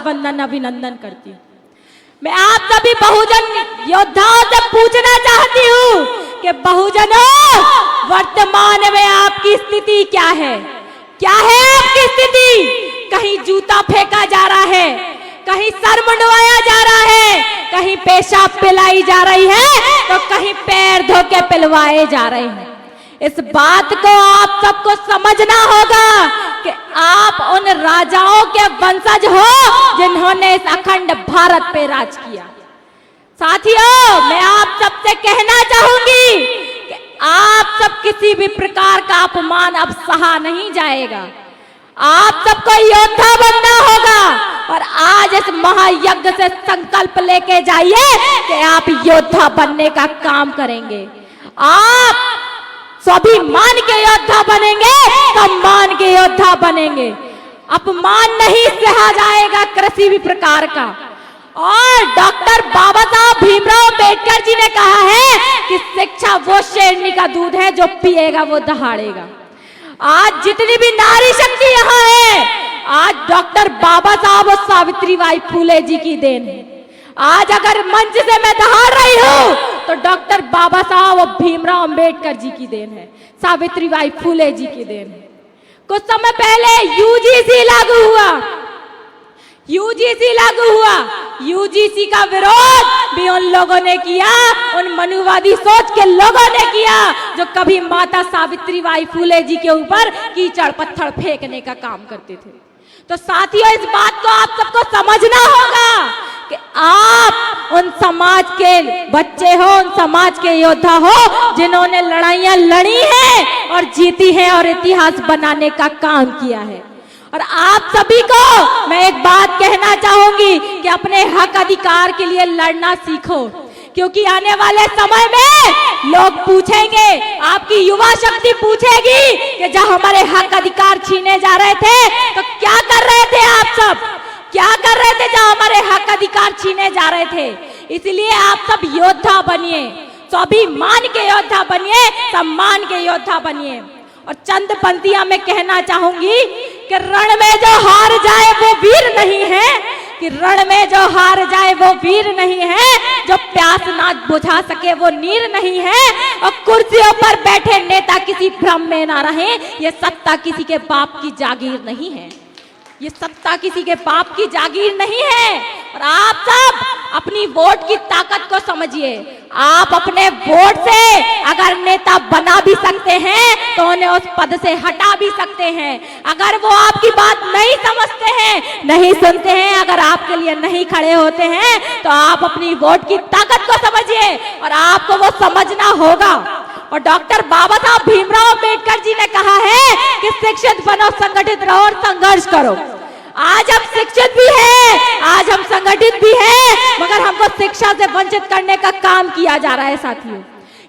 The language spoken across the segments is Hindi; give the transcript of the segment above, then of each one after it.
स्वागत वंदन अभिनंदन करती हूँ। मैं आप सभी बहुजन योद्धाओं से पूछना चाहती हूँ कि बहुजनों, वर्तमान में आपकी स्थिति क्या है? क्या है आपकी स्थिति? कहीं जूता फेंका जा रहा है, कहीं सर मुंडवाया जा रहा है, कहीं पेशाब पिलाई जा रही है, तो कहीं पैर धो के पिलवाए जा रहे हैं। इस बात को आप सबको समझना होगा कि आप उन राजाओं के वंशज हो जिन्होंने इस अखंड भारत पे राज किया। साथियों, मैं आप सबसे कहना चाहूंगी कि आप सब किसी भी प्रकार का अपमान अब सहा नहीं जाएगा। आप सबको योद्धा बनना होगा और आज इस महायज्ञ से संकल्प लेके जाइए कि आप योद्धा बनने का काम करेंगे। आप स्वाभिमान के योद्धा बनेंगे, सम्मान के योद्धा बनेंगे। अपमान नहीं सहा जाएगा किसी भी प्रकार का। और डॉक्टर बाबा साहब भीमराव अंबेडकर जी ने कहा है कि शिक्षा वो शेरनी का दूध है जो पिएगा वो दहाड़ेगा। आज जितनी भी नारी शक्ति यहाँ है, आज डॉक्टर बाबा साहब और सावित्रीबाई फुले जी की देन है। आज अगर मंच से मैं दहाड़ रही हूँ तो डॉक्टर बाबा साहब और भीमराव अंबेडकर जी की देन है, सावित्रीबाई फुले जी की देन है। कुछ समय पहले यूजीसी लागू हुआ। यूजीसी का विरोध भी उन लोगों ने किया, उन मनुवादी सोच के लोगों ने किया जो कभी माता सावित्रीबाई फुले जी के ऊपर कीचड़ पत्थर फेंकने का काम करते थे। तो साथियों, इस बात को आप सबको समझना होगा कि आप उन समाज के बच्चे हो, उन समाज के योद्धा हो जिन्होंने लड़ाइयां लड़ी हैं और जीती हैं और इतिहास बनाने का काम किया है। और आप सभी को मैं एक बात कहना चाहूंगी कि अपने हक अधिकार के लिए लड़ना सीखो, क्योंकि आने वाले समय में लोग पूछेंगे, आपकी युवा शक्ति पूछेगी कि जब हमारे हक अधिकार छीने जा रहे थे तो क्या कर रहे थे आप सब, क्या कर रहे थे जब हमारे हक अधिकार छीने जा रहे थे। इसलिए आप सब योद्धा बनिए, स्वाभिमान के योद्धा बनिए, सम्मान के योद्धा बनिए। और चंद पंक्तियां मैं कहना चाहूंगी कि रण में जो हार जाए वो वीर नहीं है, कि रण में जो हार जाए वो वीर नहीं है, जो प्यास ना बुझा सके वो नीर नहीं है, और कुर्सियों पर बैठे नेता किसी भ्रम में ना रहे, ये सत्ता किसी के बाप की जागीर नहीं है, ये सत्ता किसी के बाप की जागीर नहीं है। और आप सब अपनी वोट की ताकत को समझिए। आप अपने वोट से अगर नेता बना भी सकते हैं तो उन्हें उस पद से हटा भी सकते हैं। अगर वो आपकी बात नहीं समझते हैं, नहीं सुनते हैं, अगर आपके लिए नहीं खड़े होते हैं, तो आप अपनी वोट की ताकत को समझिए और आपको वो समझना होगा। और डॉक्टर बाबा साहब भीमराव अंबेडकर जी ने कहा है कि शिक्षित बनो, संगठित रहो और संघर्ष करो। आज हम शिक्षित भी हैं, आज हम संगठित भी हैं, मगर हमको शिक्षा से वंचित करने का काम किया जा रहा है। साथियों,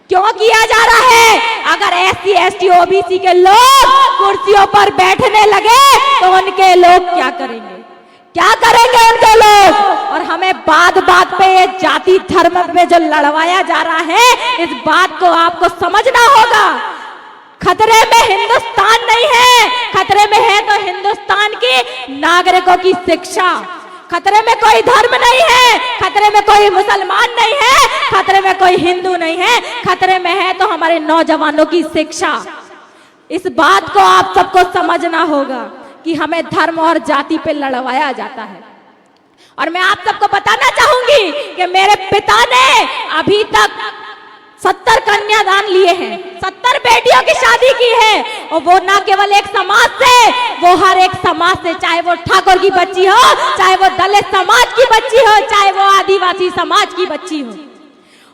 क्यों किया जा रहा है? अगर SC ST OBC के लोग कुर्सियों पर बैठने लगे तो उनके लोग क्या करेंगे, क्या करेंगे उनके लोग? और हमें बात बात पे ये जाति धर्म में जो लड़वाया जा रहा है, इस बात को आपको समझना होगा। खतरे में हिंदुस्तान नहीं है, खतरे में है तो हिंदुस्तान की नागरिकों की शिक्षा। खतरे में कोई धर्म नहीं है, खतरे में कोई मुसलमान नहीं है, खतरे में कोई हिंदू नहीं है, खतरे में है तो हमारे नौजवानों की शिक्षा। इस बात को आप सबको समझना होगा कि हमें धर्म और जाति पे लड़वाया जाता है। और मैं आप सबको बताना चाहूंगी कि मेरे पिता ने अभी तक 70 कन्यादान लिए हैं, 70 बेटियों की शादी की है, और वो ना केवल एक समाज से, वो हर एक समाज से, चाहे वो ठाकुर की बच्ची हो, चाहे वो दलित समाज की बच्ची हो, चाहे वो आदिवासी समाज की बच्ची हो।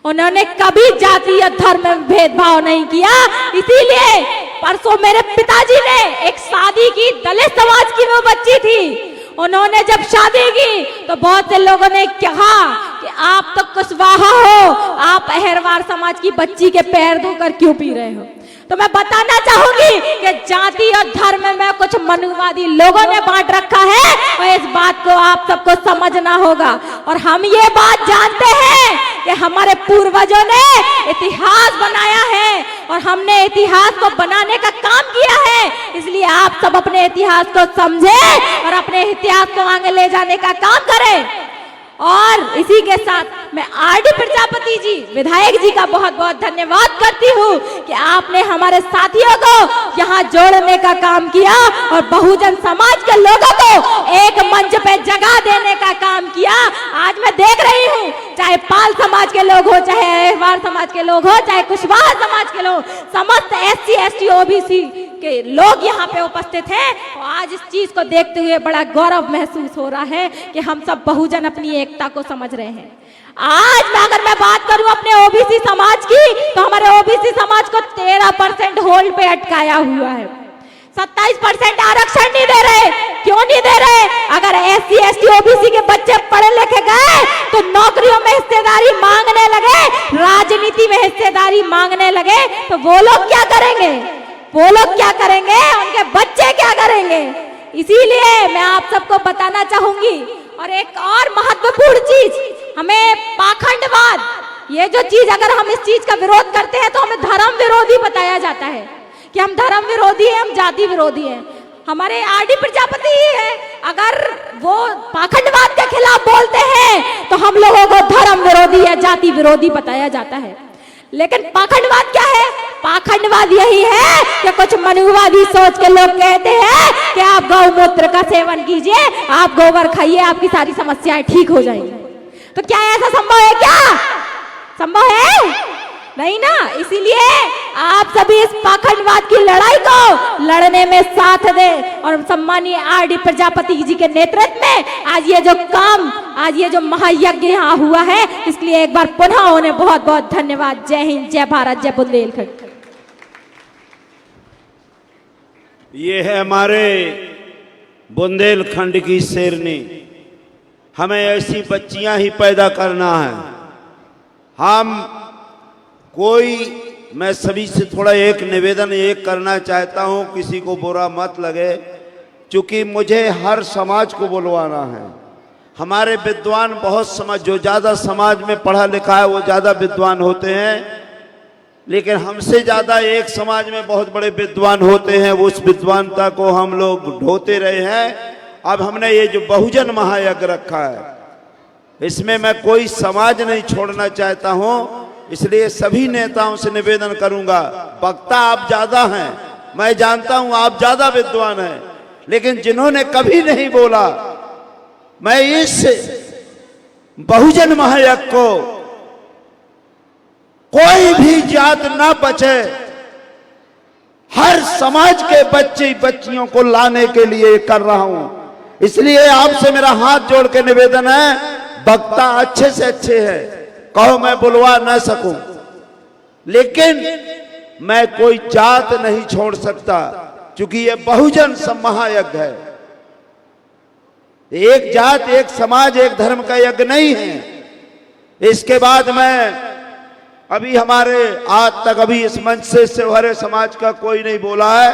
उन्होंने कभी जाति या धर्म में भेदभाव नहीं किया। इसीलिए परसों मेरे पिताजी ने एक शादी की, दलित समाज की वो बच्ची थी, उन्होंने जब शादी की तो बहुत से लोगों ने कहा कि आप तो कुशवाहा हो, आप अहिरवार समाज की बच्ची के पैर धोकर क्यों पी रहे हो। तो मैं बताना चाहूंगी कि जाति और धर्म में कुछ मनुवादी लोगों ने बांट रखा है, और इस बात को आप सबको समझना होगा। और हम ये बात जानते हैं कि हमारे पूर्वजों ने इतिहास बनाया है और हमने इतिहास को बनाने का काम किया है, इसलिए आप सब अपने इतिहास को समझें और अपने इतिहास को आगे ले जाने का काम करें। और इसी के साथ मैं आरडी प्रजापति जी विधायक जी का बहुत बहुत धन्यवाद करती हूँ कि आपने हमारे साथियों को यहाँ जोड़ने का काम किया और बहुजन समाज के लोगों को एक मंच पे जगह देने का काम किया। आज मैं देख रही हूँ, चाहे पाल समाज के लोग हो, चाहे अहिरवार समाज के लोग हो, चाहे कुशवाहा समाज के लोग, समस्त SC ST OBC के लोग यहाँ पे उपस्थित हैं। और आज इस चीज को देखते हुए बड़ा गौरव महसूस हो रहा है कि हम सब बहुजन अपनी एकता को समझ रहे हैं। आज अगर मैं बात करूं अपने OBC समाज की, तो हमारे OBC समाज को 13% होल्ड पे अटकाया हुआ है। 27% आरक्षण नहीं दे रहे। क्यों नहीं दे रहे? अगर SC ST OBC के बच्चे पढ़े लिखे गए तो नौकरियों में हिस्सेदारी मांगने लगे, राजनीति में हिस्सेदारी मांगने लगे, तो वो लोग क्या करेंगे? वो लोग क्या करेंगे? उनके बच्चे क्या करेंगे? इसीलिए मैं आप सबको बताना चाहूंगी। और एक और महत्वपूर्ण चीज, हमें पाखंडवाद, ये जो चीज, अगर हम इस चीज का विरोध करते हैं तो हमें धर्म विरोधी बताया जाता है कि हम धर्म विरोधी हैं, हम जाति विरोधी हैं। हमारे आरडी प्रजापति ही है, अगर वो पाखंडवाद के खिलाफ बोलते हैं तो हम लोगों को धर्म विरोधी या जाति विरोधी बताया जाता है। लेकिन पाखंडवाद क्या है? पाखंडवाद यही है कि कुछ मनुवादी सोच के लोग कहते हैं कि आप गौमूत्र का सेवन कीजिए, आप गोबर खाइए, आपकी सारी समस्याएं ठीक हो जाएंगी। तो क्या ऐसा संभव है? क्या संभव है? नहीं ना। इसीलिए आप सभी इस पाखंडवाद की लड़ाई को लड़ने में साथ दें। और सम्मानीय आरडी प्रजापति जी के नेतृत्व में आज ये जो काम, आज ये जो महायज्ञ यहाँ हुआ है, इसलिए एक बार पुनः उन्हें बहुत बहुत धन्यवाद। जय हिंद, जय भारत, जय बुंदेलखंड। ये है हमारे बुंदेलखंड की शेरनी। हमें ऐसी बच्चियां ही पैदा करना है। मैं सभी से थोड़ा एक निवेदन करना चाहता हूं, किसी को बुरा मत लगे, क्योंकि मुझे हर समाज को बुलवाना है। हमारे विद्वान बहुत समाज, जो ज़्यादा समाज में पढ़ा लिखा है वो ज़्यादा विद्वान होते हैं, लेकिन हमसे ज़्यादा एक समाज में बहुत बड़े विद्वान होते हैं। उस विद्वानता को हम लोग ढोते रहे हैं। अब हमने ये जो बहुजन महायज्ञ रखा है, इसमें मैं कोई समाज नहीं छोड़ना चाहता हूं, इसलिए सभी नेताओं से निवेदन करूंगा। वक्ता आप ज्यादा हैं, मैं जानता हूं आप ज्यादा विद्वान हैं, लेकिन जिन्होंने कभी नहीं बोला, मैं इस बहुजन महायज्ञ को कोई भी जात ना बचे, हर समाज के बच्चे बच्चियों को लाने के लिए कर रहा हूं। इसलिए आपसे मेरा हाथ जोड़ के निवेदन है, वक्ता अच्छे से अच्छे हैं, कहो मैं बुलवा ना सकूं, लेकिन मैं कोई जात नहीं छोड़ सकता, क्योंकि ये बहुजन महायज्ञ है। एक जात, एक समाज, एक धर्म का यज्ञ नहीं है। इसके बाद मैं अभी हमारे आज तक अभी इस मंच से सेवहरे समाज का कोई नहीं बोला है।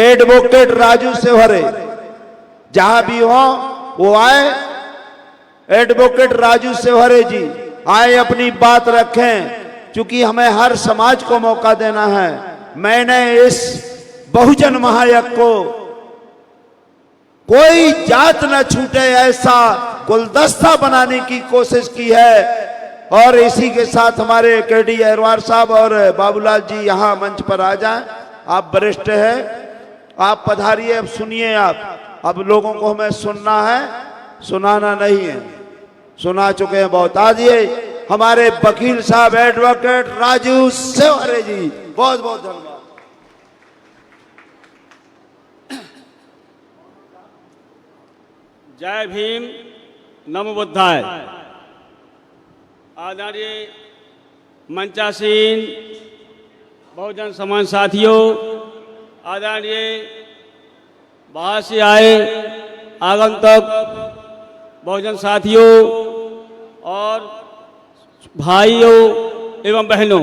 एडवोकेट राजू सेवहरे जहां भी हो वो आए। एडवोकेट राजू सेवहरे जी आए, अपनी बात रखें, क्योंकि हमें हर समाज को मौका देना है। मैंने इस बहुजन महायज्ञ को कोई जात न छूटे ऐसा गुलदस्ता बनाने की कोशिश की है। और इसी के साथ हमारे KD अहिरवार साहब और बाबूलाल जी यहाँ मंच पर आ जाएं। आप वरिष्ठ हैं, आप पधारिए, अब सुनिए। आप अब लोगों को हमें सुनना है, सुनाना नहीं है। सुना चुके हैं बहुत। आज ये हमारे वकील साहब एडवोकेट राजू सेवहरे जी, बहुत बहुत धन्यवाद। जय भीम, नमो बुद्धाय। आदरणीय मंचासीन बहुजन समाज साथियों, आदरणीय बाहर से आए आगंतुक बहुजन साथियों और भाइयों एवं बहनों,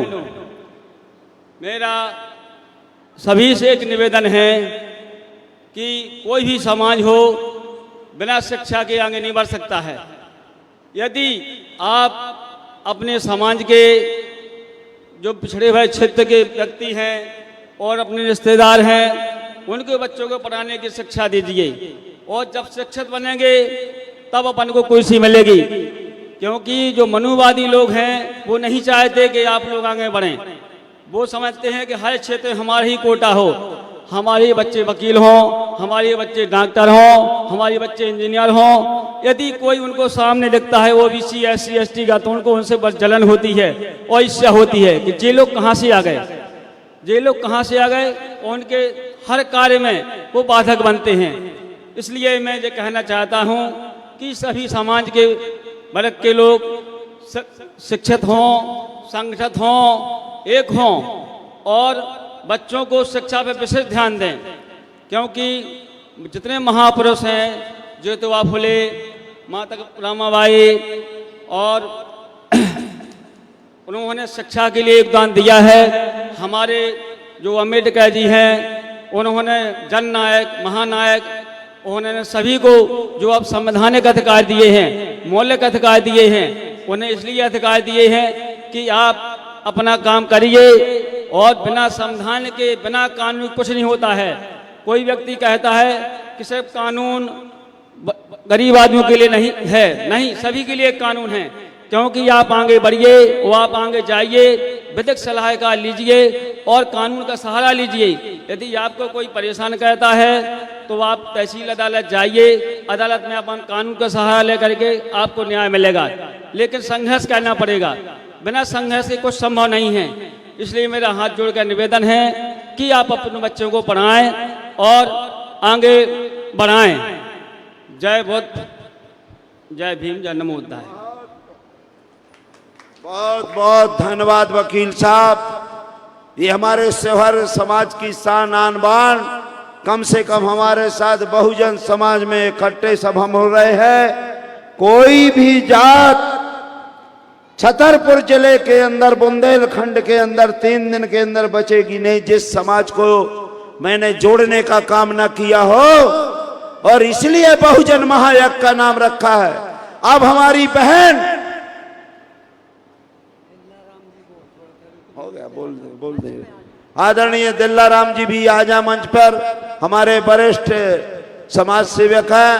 मेरा सभी से एक निवेदन है कि कोई भी समाज हो, बिना शिक्षा के आगे नहीं बढ़ सकता है। यदि आप अपने समाज के जो पिछड़े हुए क्षेत्र के व्यक्ति हैं और अपने रिश्तेदार हैं, उनके बच्चों को पढ़ाने की शिक्षा दीजिए, और जब शिक्षित बनेंगे तब अपन को कुर्सी मिलेगी। क्योंकि जो मनुवादी लोग हैं वो नहीं चाहते कि आप लोग आगे बढ़ें। वो समझते हैं कि हर क्षेत्र हमारा ही कोटा हो, हमारे बच्चे वकील हों, हमारे बच्चे डॉक्टर हों, हमारे बच्चे इंजीनियर हों। यदि कोई उनको सामने दिखता है ओबीसी, SC, ST का, तो उनको उनसे बस जलन होती है और ईर्ष्या होती है कि ये लोग कहाँ से आ गए, ये लोग कहाँ से आ गए, और उनके हर कार्य में वो बाधक बनते हैं। इसलिए मैं ये कहना चाहता हूँ कि सभी समाज के वर्ग के लोग शिक्षित हों, संगठित हों, एक हों और बच्चों को शिक्षा पर विशेष ध्यान दें। क्योंकि जितने महापुरुष हैं, ज्योतिबा फुले, माता रमाबाई, और उन्होंने शिक्षा के लिए योगदान दिया है। हमारे जो अम्बेडकर जी हैं, उन्होंने जननायक, महानायक, उन्होंने सभी को जो अब संवैधानिक अधिकार दिए हैं, मौलिक अधिकार दिए हैं, उन्हें इसलिए अधिकार दिए हैं कि आप अपना काम करिए, और बिना संविधान के, बिना कानून कुछ नहीं होता है। कोई व्यक्ति कहता है कि सिर्फ कानून गरीब आदमियों के लिए नहीं है, नहीं, सभी के लिए कानून है। क्योंकि आप आगे बढ़िए और आप आगे जाइए, विधिक सलाहकार लीजिए और कानून का सहारा लीजिए। यदि आपको कोई परेशान करता है तो आप तहसील अदालत जाइए, अदालत में अपन कानून का सहारा लेकर के आपको न्याय मिलेगा। लेकिन संघर्ष करना पड़ेगा, बिना संघर्ष के कुछ संभव नहीं है। इसलिए मेरा हाथ जोड़कर निवेदन है कि आप अपने बच्चों को पढ़ाएं और आगे बढ़ाएं। जय बुद्ध, जय भीम, जय नमो बुद्धाय। बहुत बहुत धन्यवाद वकील साहब। ये हमारे शहर समाज की शान आन बान, कम से कम हमारे साथ बहुजन समाज में इकट्ठे सब हम हो रहे हैं। कोई भी जात छतरपुर जिले के अंदर, बुंदेलखंड के अंदर 3 दिन के अंदर बचेगी नहीं जिस समाज को मैंने जोड़ने का काम न किया हो, और इसलिए बहुजन महायज्ञ का नाम रखा है। अब हमारी बहन हो गया, बोल दे आदरणीय दिल्लाराम जी भी आजा मंच पर। हमारे वरिष्ठ समाज सेवक हैं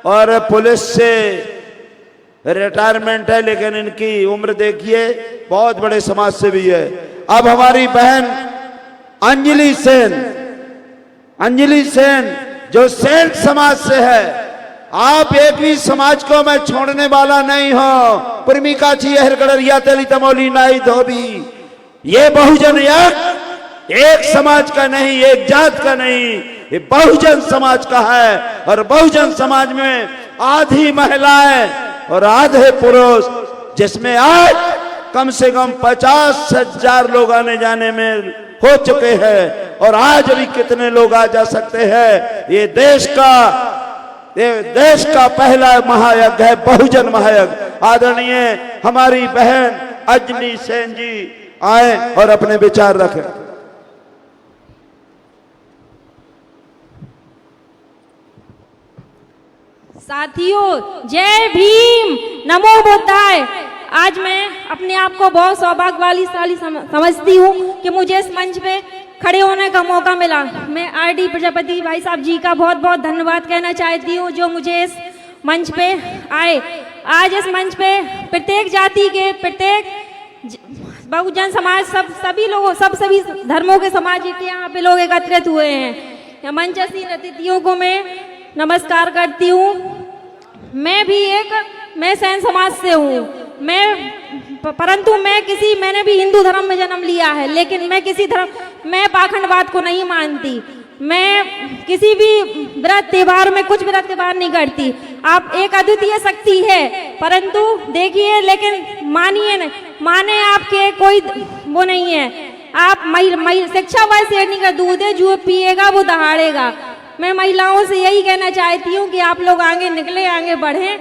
और पुलिस से रिटायरमेंट है, लेकिन इनकी उम्र देखिए, बहुत बड़े समाज सेवी है। अब हमारी बहन अंजलि सेन जो सेन समाज से है। आप एक भी समाज को मैं छोड़ने वाला नहीं हूं। पुरमिका छी हरगड़रिया तेली तमोली नाई धोबी, ये बहुजन यज्ञ एक समाज का नहीं, एक जात का नहीं, ये बहुजन समाज का है। और बहुजन समाज में आधी महिलाएं और आधे पुरुष, जिसमें आज कम से कम 50,000 लोग आने जाने में हो चुके हैं, और आज भी कितने लोग आ जा सकते हैं। ये देश का पहला महायज्ञ है, बहुजन महायज्ञ। आदरणीय हमारी बहन अंजलि सेन जी आए और अपने विचार रखें। साथियों, जय भीम, नमो बुद्धाय। आज मैं अपने आप को बहुत सौभाग्यशाली समझती हूँ कि मुझे इस मंच पे खड़े होने का मौका मिला। मैं RD प्रजापति भाई साहब जी का बहुत बहुत धन्यवाद कहना चाहती हूँ, जो मुझे इस मंच पे आए। आज इस मंच पे प्रत्येक जाति के, प्रत्येक बहुजन समाज, सभी लोगों, सभी धर्मों के समाज के यहाँ पे लोग एकत्रित हुए हैं। मंचस्थ अतिथियों को मैं नमस्कार करती हूँ। मैं सेन समाज से हूँ, परंतु मैंने भी हिंदू धर्म में जन्म लिया है, लेकिन मैं पाखंडवाद को नहीं मानती। मैं किसी भी व्रत त्योहार में कुछ व्रत त्योहार नहीं करती। आप एक अद्वितीय शक्ति है, परंतु देखिए, लेकिन माने आपके कोई वो नहीं है। आप शिक्षा वह शेरनी का दूध है, जो पिएगा वो दहाड़ेगा। मैं महिलाओं से यही कहना चाहती हूँ कि आप लोग आगे निकले, आगे बढ़ें,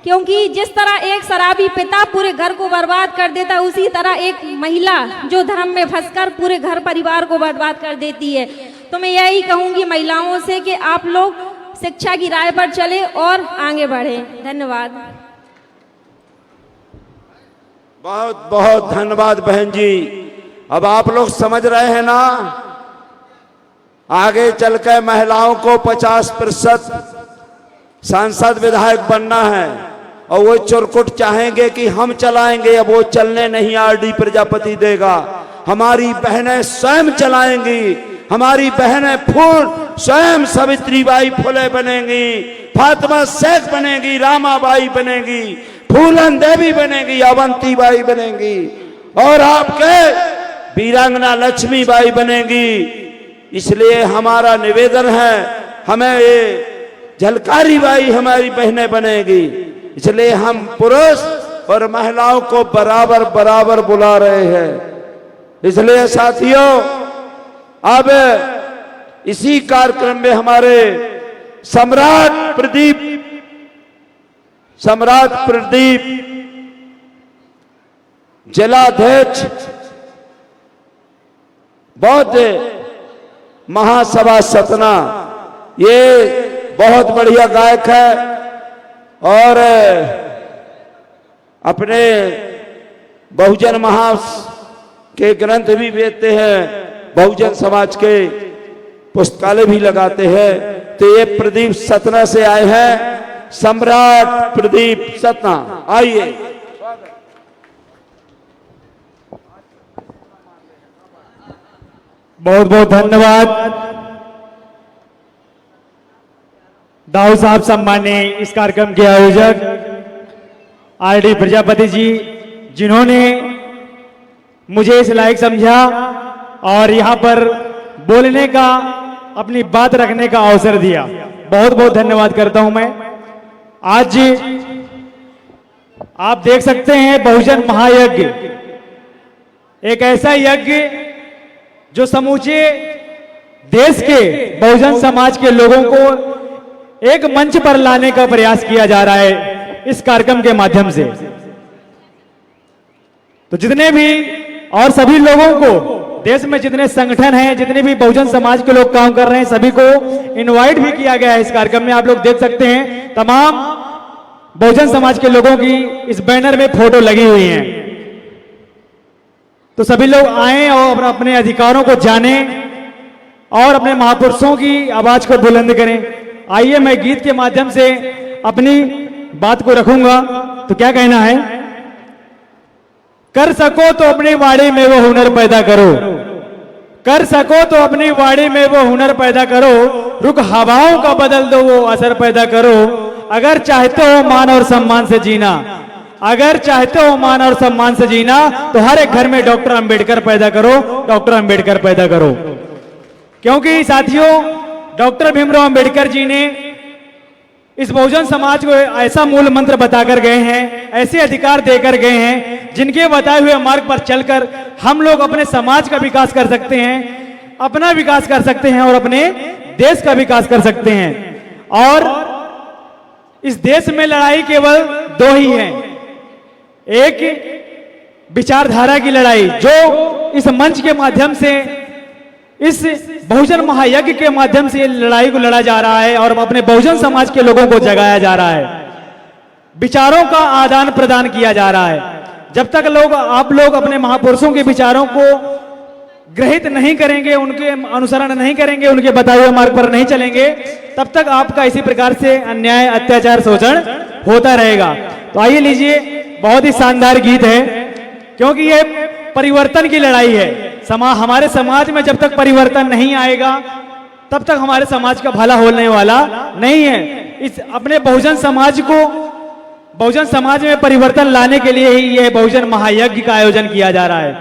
क्योंकि जिस तरह एक शराबी पिता पूरे घर को बर्बाद कर देता है, उसी तरह एक महिला जो धर्म में फंसकर पूरे घर परिवार को बर्बाद कर देती है। तो मैं यही कहूँगी महिलाओं से कि आप लोग शिक्षा की राह पर चले और आगे बढ़े। धन्यवाद। बहुत बहुत धन्यवाद बहन जी। अब आप लोग समझ रहे हैं ना, आगे चलकर महिलाओं को 50% सांसद विधायक बनना है और वो चुरकुट चाहेंगे कि हम चलाएंगे, अब वो चलने नहीं आरडी प्रजापति देगा। हमारी बहनें स्वयं चलाएंगी, हमारी बहनें स्वयं सावित्रीबाई फुले बनेंगी, फातिमा शेख बनेगी, रामाबाई बनेगी, फूलन देवी बनेगी, अवंतीबाई बनेगी और आपके वीरांगना लक्ष्मीबाई बनेगी। इसलिए हमारा निवेदन है, हमें ये झलकारी बाई हमारी बहनें बनेगी। इसलिए हम पुरुष और महिलाओं को बराबर बराबर बुला रहे हैं। इसलिए साथियों, अब इसी कार्यक्रम में हमारे सम्राट प्रदीप जिलाध्यक्ष बौद्ध महासभा सतना, ये बहुत बढ़िया गायक है और अपने बहुजन महास के ग्रंथ भी बेचते हैं, बहुजन समाज के पुस्तकालय भी लगाते हैं। तो ये प्रदीप सतना से आए हैं, सम्राट प्रदीप सतना, आइए। बहुत बहुत धन्यवाद दाऊ साहब, सम्मानीय इस कार्यक्रम के आयोजक आरडी प्रजापति जी, जिन्होंने मुझे इस लायक समझा और यहाँ पर बोलने का, अपनी बात रखने का अवसर दिया। बहुत बहुत धन्यवाद करता हूं मैं। आज आप देख सकते हैं बहुजन महायज्ञ एक ऐसा यज्ञ जो समूचे देश के बहुजन समाज के लोगों को एक मंच पर लाने का प्रयास किया जा रहा है इस कार्यक्रम के माध्यम से। तो जितने भी और सभी लोगों को, देश में जितने संगठन हैं, जितने भी बहुजन समाज के लोग काम कर रहे हैं, सभी को इनवाइट भी किया गया है इस कार्यक्रम में। आप लोग देख सकते हैं तमाम बहुजन समाज के लोगों की इस बैनर में फोटो लगी हुई है। तो सभी लोग आए और अपने अधिकारों को जाने और अपने महापुरुषों की आवाज को बुलंद करें। आइए मैं गीत के माध्यम से अपनी बात को रखूंगा। तो क्या कहना है? कर सको तो अपनी वाड़ी में वो हुनर पैदा करो, कर सको तो अपनी वाड़ी में वो हुनर पैदा करो, रुख हवाओं का बदल दो वो असर पैदा करो। अगर चाहते हो मान और सम्मान से जीना, अगर चाहते हो मान और सम्मान से जीना, तो हर एक घर में डॉक्टर अंबेडकर पैदा करो, डॉक्टर अंबेडकर पैदा करो। क्योंकि साथियों, डॉक्टर भीमराव अंबेडकर जी ने इस बहुजन समाज को ऐसा मूल मंत्र बताकर गए हैं, ऐसे अधिकार देकर गए हैं, जिनके बताए हुए मार्ग पर चलकर हम लोग अपने समाज का विकास कर सकते हैं, अपना विकास कर सकते हैं और अपने देश का विकास कर सकते हैं। और इस देश में लड़ाई केवल दो ही है, एक विचारधारा की लड़ाई जो इस मंच के माध्यम से, इस बहुजन महायज्ञ के माध्यम से लड़ाई को लड़ा जा रहा है और अपने बहुजन समाज के लोगों को जगाया जा रहा है, विचारों का आदान प्रदान किया जा रहा है। जब तक आप लोग अपने महापुरुषों के विचारों को ग्रहित नहीं करेंगे, उनके अनुसरण नहीं करेंगे, उनके बताए हुए मार्ग पर नहीं चलेंगे, तब तक आपका इसी प्रकार से अन्याय, अत्याचार, शोषण होता रहेगा। तो आइए लीजिए, बहुत ही शानदार गीत है, क्योंकि ये परिवर्तन की लड़ाई है। हमारे समाज में जब तक परिवर्तन नहीं आएगा, तब तक हमारे समाज का भला होने वाला नहीं है। इस अपने बहुजन समाज को, बहुजन समाज में परिवर्तन लाने के लिए ही यह बहुजन महायज्ञ का आयोजन किया जा रहा है।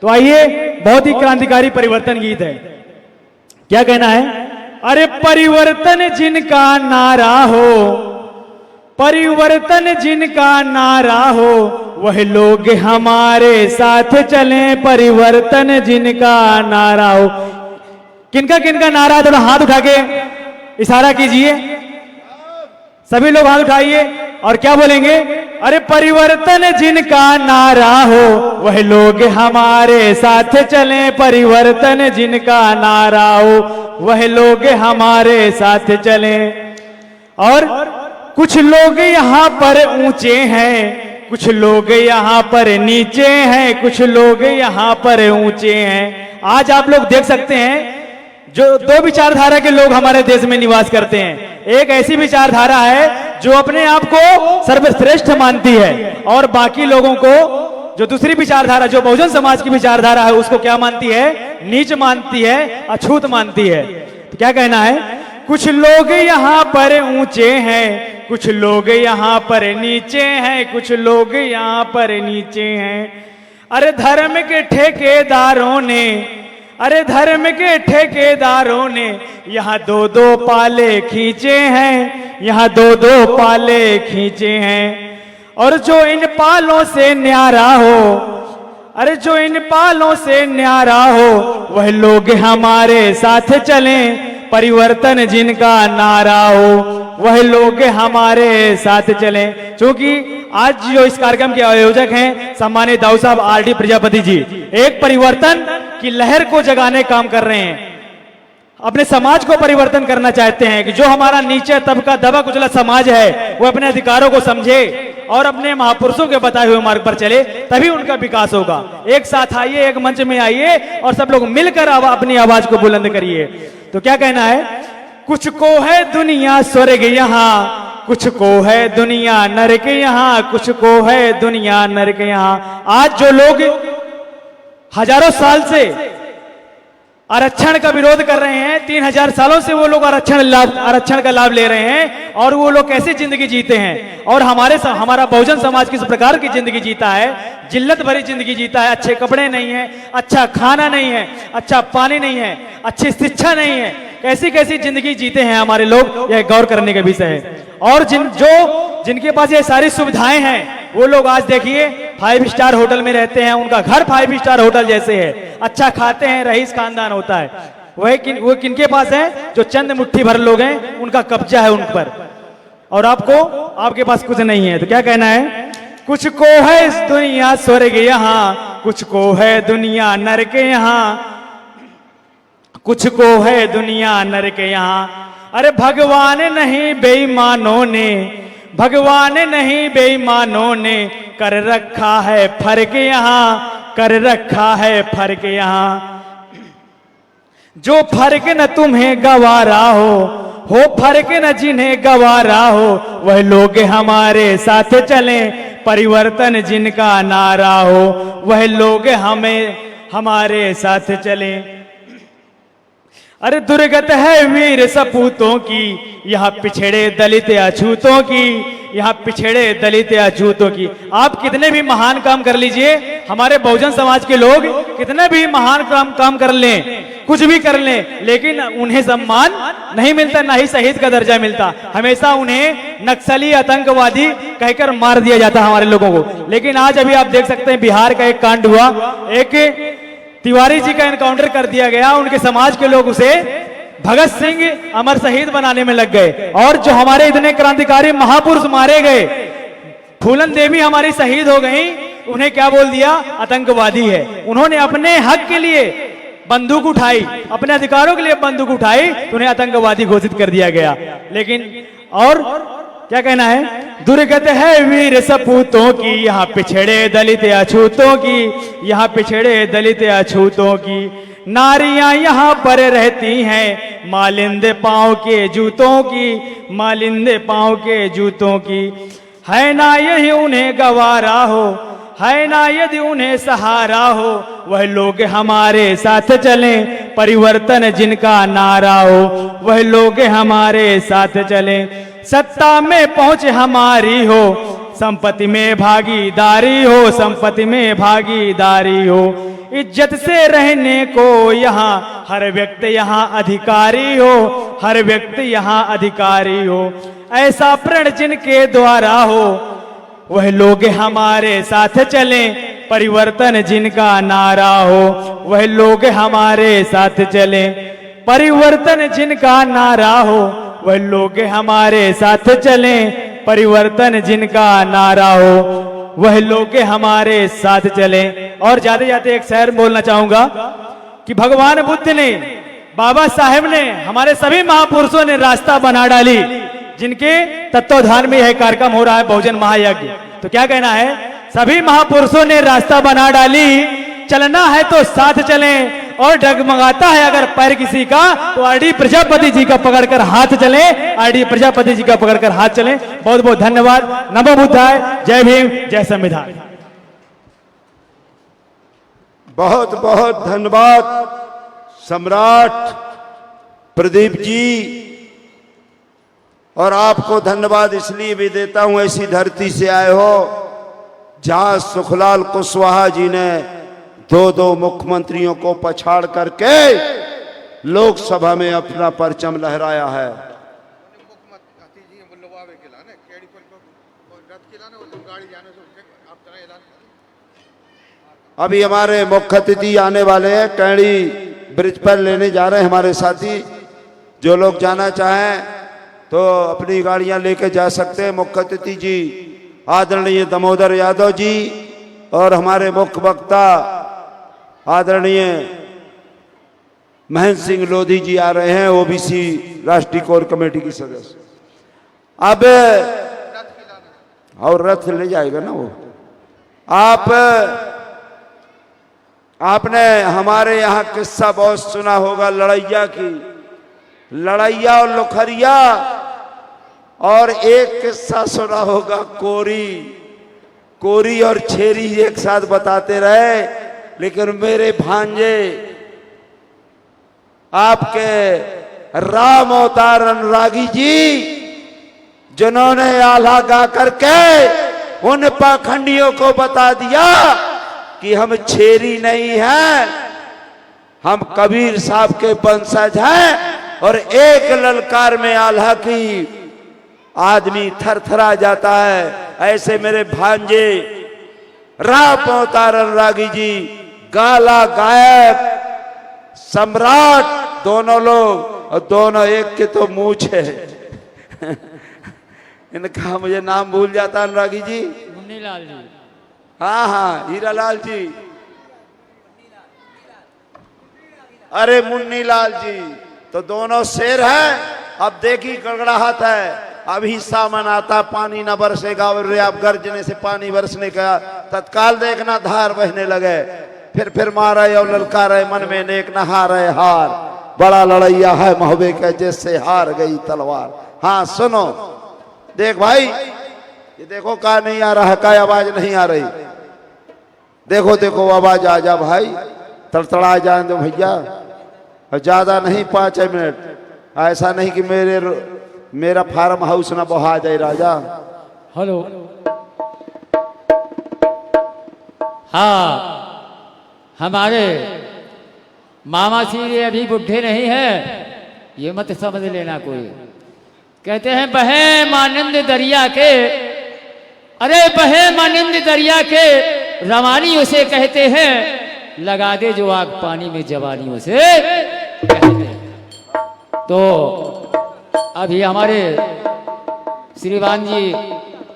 तो आइए, बहुत ही क्रांतिकारी परिवर्तन गीत है। क्या कहना है? अरे परिवर्तन जिनका नारा हो, परिवर्तन जिनका नारा हो, वह लोग हमारे साथ चलें, परिवर्तन जिनका नारा हो। किनका किनका नारा? थोड़ा हाथ उठा के इशारा कीजिए, सभी लोग हाथ उठाइए और क्या बोलेंगे? अरे परिवर्तन जिनका नारा हो, वह लोग हमारे साथ चलें, परिवर्तन जिनका नारा हो, वह लोग हमारे साथ चलें। और कुछ लोग यहाँ पर ऊंचे हैं, कुछ लोग यहाँ पर नीचे हैं, कुछ लोग यहाँ पर ऊंचे हैं। आज आप लोग देख सकते हैं जो दो विचारधारा के लोग हमारे देश में निवास करते हैं। एक ऐसी विचारधारा है जो अपने आप को सर्वश्रेष्ठ मानती है और बाकी लोगों को जो दूसरी विचारधारा जो बहुजन समाज की विचारधारा है उसको क्या मानती है? नीच मानती है, अछूत मानती है। तो क्या कहना है? कुछ लोग यहाँ पर ऊंचे हैं, कुछ लोग यहाँ पर नीचे हैं, कुछ लोग यहाँ पर नीचे हैं। अरे धर्म के ठेकेदारों ने, अरे धर्म के ठेकेदारों ने यहाँ दो दो पाले खींचे हैं, यहाँ दो दो पाले खींचे हैं। और जो इन पालों से न्यारा हो, अरे जो इन पालों से न्यारा हो, वह लोग हमारे साथ चलें, परिवर्तन जिनका नारा हो, वह लोग हमारे साथ चलें। क्योंकि आज जो इस कार्यक्रम के आयोजक हैं सम्मानित दाऊ साहब आर.डी. प्रजापति जी, एक परिवर्तन की लहर को जगाने काम कर रहे हैं। अपने समाज को परिवर्तन करना चाहते हैं कि जो हमारा नीचे तबका दबा कुचला समाज है वो अपने अधिकारों को समझे और अपने महापुरुषों के बताए हुए मार्ग पर चले, तभी उनका विकास होगा। एक साथ आइए, एक मंच में आइए और सब लोग मिलकर अपनी आवाज को बुलंद करिए। तो क्या कहना है? कुछ को है दुनिया स्वर्ग यहाँ, कुछ को है दुनिया नरक यहाँ, कुछ को है दुनिया नरक यहाँ। आज जो लोग हजारों साल से आरक्षण का विरोध कर रहे हैं, 3000 सालों से वो लोग आरक्षण का लाभ ले रहे हैं और वो लोग कैसी जिंदगी जीते हैं। और हमारा बहुजन समाज किस प्रकार की जिंदगी जीता है? जिल्लत भरी जिंदगी जीता है। अच्छे कपड़े नहीं है, अच्छा खाना नहीं है, अच्छा पानी नहीं है, अच्छी शिक्षा नहीं है, कैसी कैसी जिंदगी जीते हैं हमारे लोग, यह गौर करने का विषय है। और जिनके पास ये सारी सुविधाएं हैं वो लोग आज देखिए 5 स्टार होटल में रहते हैं, उनका घर 5 स्टार होटल जैसे है, अच्छा खाते हैं, रईस खानदान होता है। वो किनके पास है? जो चंद मुट्ठी भर लोग हैं, उनका कब्जा है उन पर, और आपके पास कुछ नहीं है। तो क्या कहना है? कुछ को है इस दुनिया स्वर्ग यहाँ, कुछ को है दुनिया नरक यहाँ, कुछ को है दुनिया नरक यहाँ। अरे भगवान नहीं बेईमानों ने, भगवान नहीं बेईमानों ने कर रखा है फर्क यहाँ, कर रखा है फर्क यहाँ। जो फर्क न तुम्हें गवारा हो फर्क न जिन्हें गवारा हो, वह लोग हमारे साथ चलें, परिवर्तन जिनका नारा हो, वह लोग हमारे साथ चलें। अरे दुर्गत है वीर सपूतों की, यहाँ पिछड़े दलित अछूतों की, यहाँ पिछड़े दलित अछूतों की। आप कितने भी महान काम कर लीजिए, हमारे बहुजन समाज के लोग कितने भी महान काम कर लें, कुछ भी कर लें, लेकिन उन्हें सम्मान नहीं मिलता, ना ही शहीद का दर्जा मिलता। हमेशा उन्हें नक्सली आतंकवादी कहकर मार दिया जाता हमारे लोगों को। लेकिन आज अभी आप देख सकते हैं बिहार का एक कांड हुआ, एक तिवारी जी का एनकाउंटर कर दिया गया, उनके समाज के लोग उसे भगत सिंह अमर शहीद बनाने में लग गए। और जो हमारे इतने क्रांतिकारी महापुरुष मारे गए, फूलन देवी हमारी शहीद हो गई, उन्हें क्या बोल दिया? आतंकवादी है। उन्होंने अपने हक के लिए बंदूक उठाई, अपने अधिकारों के लिए बंदूक उठाई, तो उन्हें आतंकवादी घोषित कर दिया गया। लेकिन और क्या कहना है? दुर्गत है वीर सपूतों की, यहाँ पिछड़े दलित अछूतों की, यहाँ पिछड़े दलित अछूतों की। नारियां यहाँ पर रहती हैं, मालिंदे पांव के जूतों की, मालिंदे पांव के जूतों की। है ना यही उन्हें गवारा हो, है ना यदि उन्हें सहारा हो, वह लोग हमारे साथ चलें, परिवर्तन जिनका नारा हो, वह लोग हमारे साथ चलें। सत्ता में पहुंच हमारी हो, संपत्ति में भागीदारी हो, संपत्ति में भागीदारी हो। इज्जत से रहने को यहाँ हर व्यक्ति यहाँ अधिकारी हो, हर व्यक्ति यहाँ अधिकारी हो। ऐसा प्रण जिनके द्वारा हो, वह लोग हमारे साथ चलें, परिवर्तन जिनका नारा हो, वह लोग हमारे साथ चलें। परिवर्तन जिनका नारा हो, वह लोग हमारे साथ चलें, परिवर्तन जिनका नारा हो, वह लोग हमारे साथ चलें। और जाते जाते एक शेर बोलना चाहूंगा कि भगवान बुद्ध ने, बाबा साहेब ने, हमारे सभी महापुरुषों ने रास्ता बना डाली जिनके तत्वाधान में यह कार्यक्रम हो रहा है बहुजन महायज्ञ। तो क्या कहना है, सभी महापुरुषों ने रास्ता बना डाली, चलना है तो साथ चलें, और डगमगाता है अगर पैर किसी का तो आरडी प्रजापति जी का पकड़कर हाथ चले, आरडी प्रजापति जी का पकड़कर हाथ चले। बहुत बहुत धन्यवाद। नमो बुद्धाय, जय भीम, जय संविधान। बहुत बहुत धन्यवाद सम्राट प्रदीप जी, और आपको धन्यवाद इसलिए भी देता हूं, ऐसी धरती से आए हो जहां सुखलाल कुशवाहा जी ने दो मुख्यमंत्रियों को पछाड़ करके लोकसभा में अपना परचम लहराया है। अभी हमारे मुख्य अतिथि आने वाले हैं, कैड़ी ब्रिज पर लेने जा रहे हैं हमारे साथी। जो लोग जाना चाहें तो अपनी गाड़ियां लेके जा सकते हैं। मुख्य अतिथि जी आदरणीय दामोदर यादव जी और हमारे मुख्य वक्ता आदरणीय महेंद्र सिंह लोधी जी आ रहे हैं, ओबीसी राष्ट्रीय कोर कमेटी की सदस्य। अब और रथ ले जाएगा ना वो। आपने हमारे यहाँ किस्सा बहुत सुना होगा लड़ैया की, लड़ैया और लोखरिया, और एक किस्सा सुना होगा कोरी और छेरी एक साथ बताते रहे। लेकिन मेरे भांजे आपके राम अवतार अनुरागी जी, जिन्होंने आल्हा गा करके उन पाखंडियों को बता दिया कि हम छेरी नहीं हैं, हम कबीर साहब के वंशज हैं, और एक ललकार में आल्हा की आदमी थरथरा जाता है। ऐसे मेरे भांजे राम अवतार अनुरागी जी, गाला गायक, सम्राट, दोनों लोग, और दोनों एक के तो मूछ है। इनका मुझे नाम भूल जाता अनुरागी जी। मुन्नीलाल जी। हाँ, हीरालाल जी। अरे मुन्नीलाल जी तो दोनों शेर हैं। अब देखी गड़गड़ाहट है, अभी सामन आता, पानी न बरसेगा, और आप गर्जने से पानी बरसने का तत्काल देखना धार बहने लगे। फिर मारे और ललकारे, मन में नेक न हारे हार, बड़ा लड़ैया है महोबे के जैसे हार गई तलवार। हाँ सुनो, देख भाई, ये देखो का नहीं आ रहा है, का आवाज नहीं आ रही। देखो देखो आवाज आ जा भाई, तड़तड़ा जाए दो भैया, और ज्यादा नहीं 5 मिनट। ऐसा नहीं कि मेरा फार्म हाउस ना बहा जाए राजा। हेलो, हाँ, हमारे मामा श्री अभी बुढ़े नहीं है, ये मत समझ लेना कोई। कहते हैं बहे मानंद दरिया के, अरे बहे मानंद दरिया के रवानी उसे कहते हैं, लगा दे जो आग पानी में जवानी उसे कहते हैं। तो अभी हमारे श्रीमान जी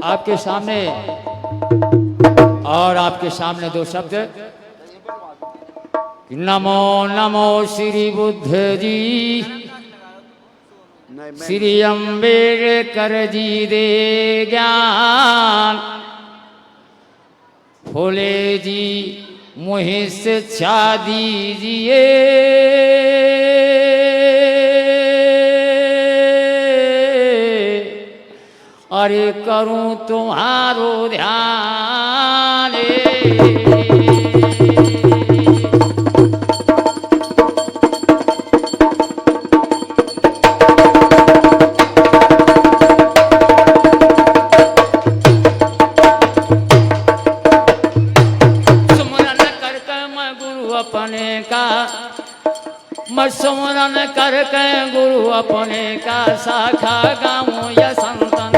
आपके सामने, और आपके सामने 2 शब्द, नमो नमो श्री बुद्ध जी, श्री अम्बेडकर जी दे ज्ञान, फूले जी मुझे शिक्षा दीजिए, अरे करूं तुम्हारो ध्यान। सुमरन करके गुरु अपने का, शाखा गाऊं या संतन।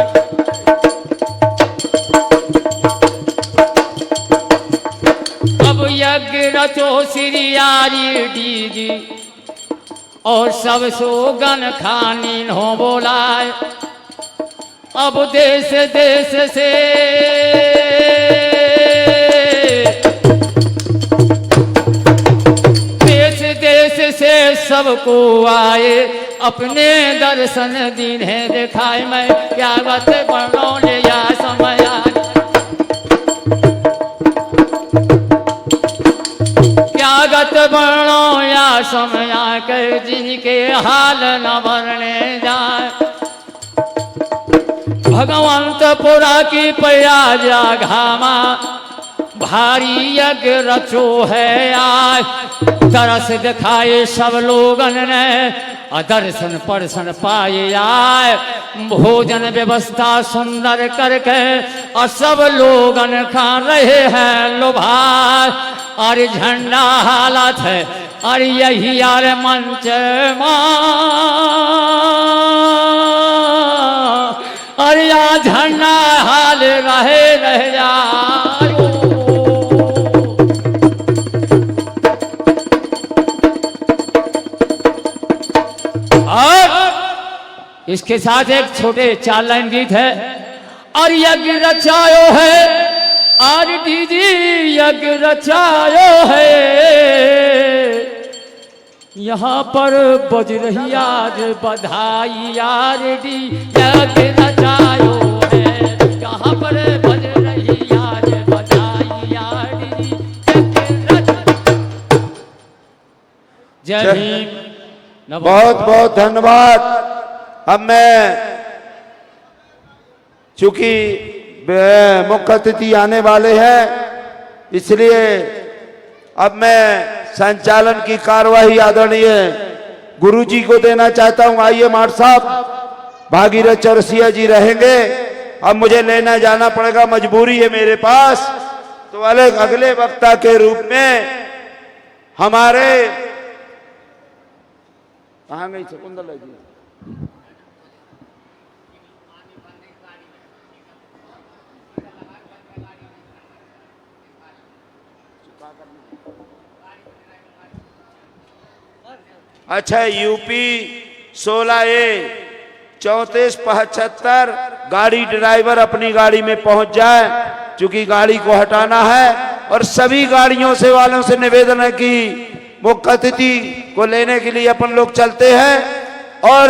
अब यज्ञ रचो श्री आरडी जी, और सब सोगन खानी हो बोलाए। अब देश देश से सब सबको आए, अपने दर्शन दीन्हे दिखाए। मैं क्या गत बनो लिया समय, क्या गत बनो या समय के जिनके हाल न भरने जाए। भगवंतपुरा की प्रयाजा घामा, भारी यज्ञ रचो है आज। तरस दिखाए सब लोगन ने, दर्शन परसन पाए आए। भोजन व्यवस्था सुंदर करके और सब लोगन खा रहे हैं लुभाए। और झंडा हालत है और यही यार मंच और या झंडा हाल रहे यार। और इसके साथ एक छोटे 4 लाइन गीत है। और यज्ञ रचायो है, और दीदी यज्ञ रचायो है, यहाँ पर बज रही आज बधाई यार दी। यज्ञ रचायो है, यहाँ पर बज रही आज बधाई यार दी। जय हिंद। बहुत बहुत धन्यवाद। अब मैं चूंकि मुख्य अतिथि आने वाले हैं, इसलिए अब मैं संचालन की कार्यवाही आदरणीय गुरुजी को देना चाहता हूं। आइए माठ साहब, भागीरथ चौरसिया जी रहेंगे। अब मुझे लेना जाना पड़ेगा, मजबूरी है मेरे पास। तो अगले वक्ता के रूप में हमारे कहाँ गई शकुंतला जी? अच्छा, यूपी 16A 3475 गाड़ी ड्राइवर अपनी गाड़ी में पहुंच जाए, क्योंकि गाड़ी को हटाना है। और सभी गाड़ियों से वालों से निवेदन है कि मुख्य अतिथि को लेने के लिए अपन लोग चलते हैं। और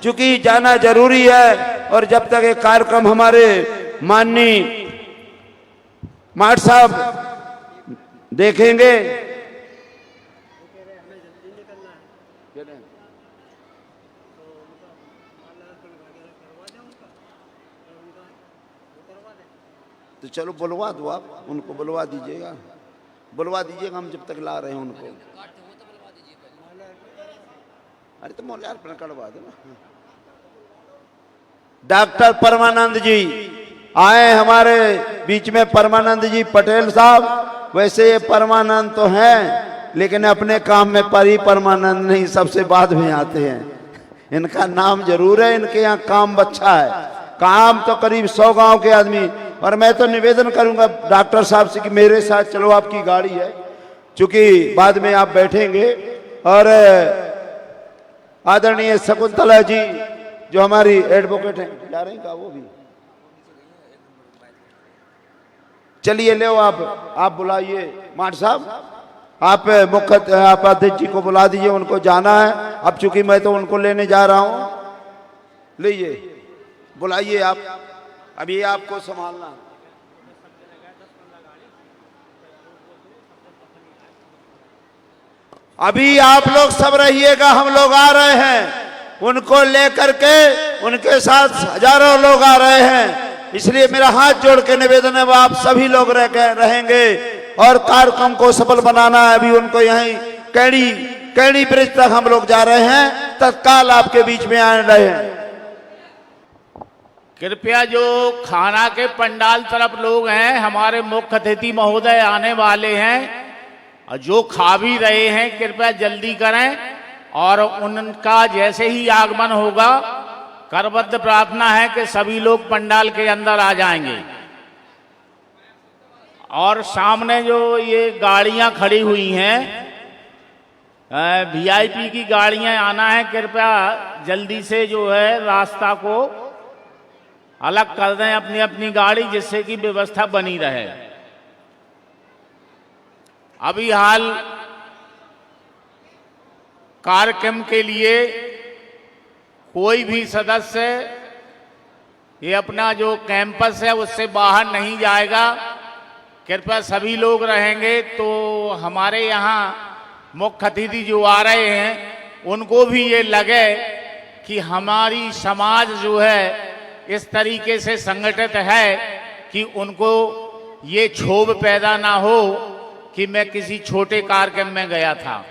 चूंकि जाना जरूरी है, और जब तक ये कार्यक्रम हमारे माननीय माठ साहब देखेंगे, तो चलो बुलवा दो, आप उनको बुलवा दीजिएगा, बुलवा दीजिएगा। हम जब तक ला रहे हैं उनको। अरे तो मौल्यार्पण करवा दो ना। डॉक्टर परमानंद जी आए हमारे बीच में। परमानंद जी पटेल साहब, वैसे ये परमानंद तो हैं, लेकिन अपने काम में परमानंद नहीं, सबसे बाद में आते हैं। इनका नाम जरूर है, इनके यहाँ काम अच्छा है। काम तो करीब 100 गांव के आदमी। और मैं तो निवेदन करूंगा डॉक्टर साहब से कि मेरे साथ चलो, आपकी गाड़ी है, क्योंकि बाद में आप बैठेंगे। और आदरणीय शकुंतला जी जो हमारी एडवोकेट हैं, जा रही का वो भी, चलिए ले आप बुलाइए माठ साहब, आप अध्यक्ष जी को बुला दीजिए, उनको जाना है। अब चूंकि मैं तो उनको लेने जा रहा हूं, लीजिए बुलाइए आप। अब ये आपको संभालना। अभी आप लोग सब रहिएगा, हम लोग आ रहे हैं। उनको लेकर के उनके साथ हजारों लोग आ रहे हैं, इसलिए मेरा हाथ जोड़ के निवेदन है, आप सभी लोग रहेंगे और कार्यक्रम को सफल बनाना है। अभी उनको यहीं कैड़ी ब्रिज तक हम लोग जा रहे हैं, तत्काल आपके बीच में आ रहे हैं। कृपया जो खाना के पंडाल तरफ लोग हैं, हमारे मुख्य अतिथि महोदय आने वाले हैं, और जो खा भी रहे हैं कृपया जल्दी करें। और उनका जैसे ही आगमन होगा, करबद्ध प्रार्थना है कि सभी लोग पंडाल के अंदर आ जाएंगे। और सामने जो ये गाड़ियां खड़ी हुई हैं, वीआईपी की गाड़ियां आना है, कृपया जल्दी से जो है रास्ता को अलग कर दें अपनी अपनी गाड़ी, जिससे कि व्यवस्था बनी रहे। अभी हाल कार्यक्रम के लिए कोई भी सदस्य ये अपना जो कैंपस है उससे बाहर नहीं जाएगा। कृपया सभी लोग रहेंगे तो हमारे यहाँ मुख्य अतिथि जो आ रहे हैं उनको भी ये लगे कि हमारी समाज जो है इस तरीके से संगठित है कि उनको ये क्षोभ पैदा ना हो कि मैं किसी छोटे कार्यक्रम में गया था।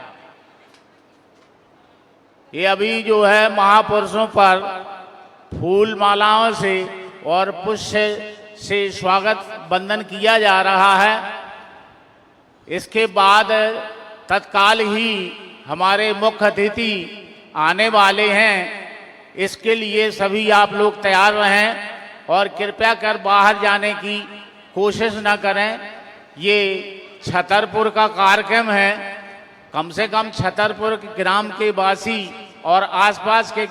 ये अभी जो है महापुरुषों पर फूल मालाओं से और पुष्प से स्वागत बंदन किया जा रहा है। इसके बाद तत्काल ही हमारे मुख्य अतिथि आने वाले हैं। इसके लिए सभी आप लोग तैयार रहें और कृपया कर बाहर जाने की कोशिश न करें। ये छतरपुर का कार्यक्रम है। कम से कम छतरपुर ग्राम के वासी और आसपास के